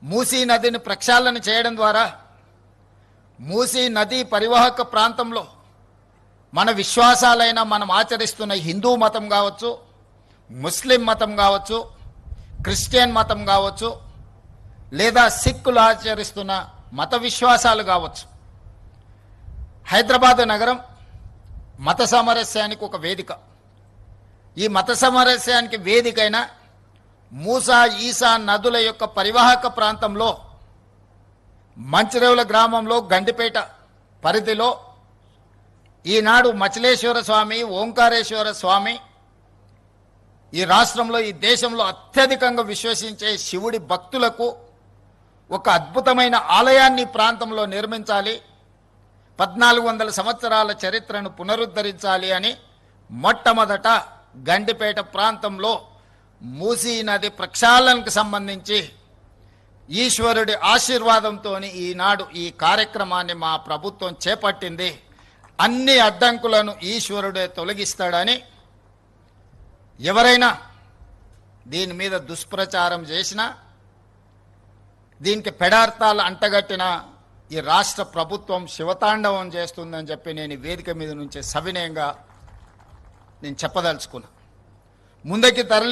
మూసీ నదిని ప్రక్షాళన చేయడం ద్వారా మూసీ నదీ పరివాహక ప్రాంతంలో మన విశ్వాసాలైన మనం ఆచరిస్తున్న హిందూ మతం కావచ్చు, ముస్లిం మతం కావచ్చు, క్రిస్టియన్ మతం కావచ్చు, లేదా సిక్కులు ఆచరిస్తున్న మత విశ్వాసాలు కావచ్చు, హైదరాబాద్ నగరం మత సామరస్యానికి ఒక వేదిక. ఈ మత సామరస్యానికి వేదికైన మూసా ఈసా నదుల యొక్క పరివాహక ప్రాంతంలో మంచిరేవుల గ్రామంలో గండిపేట పరిధిలో ఈనాడు మచలేశ్వర స్వామి, ఓంకారేశ్వర స్వామి ఈ రాష్ట్రంలో, ఈ దేశంలో అత్యధికంగా విశ్వసించే శివుడి భక్తులకు ఒక అద్భుతమైన ఆలయాన్ని ప్రాంతంలో నిర్మించాలి, 1400 సంవత్సరాల చరిత్రను పునరుద్ధరించాలి అని మొట్టమొదట గండిపేట ప్రాంతంలో మూసీ నది ప్రక్షాళనకు సంబంధించి ఈశ్వరుడి ఆశీర్వాదంతో ఈనాడు ఈ కార్యక్రమాన్ని మా ప్రభుత్వం చేపట్టింది. అన్ని అడ్డంకులను ఈశ్వరుడే తొలగిస్తాడని ఎవరైనా దీని మీద దుష్ప్రచారం చేసినా, దీనికి పెడార్థాలు అంటగట్టిన ఈ రాష్ట్ర ప్రభుత్వం శివతాండవం చేస్తుందని చెప్పి నేను వేదిక మీద నుంచి సవినయంగా నేను చెప్పదలుచుకున్నా. ముందుకి తరలి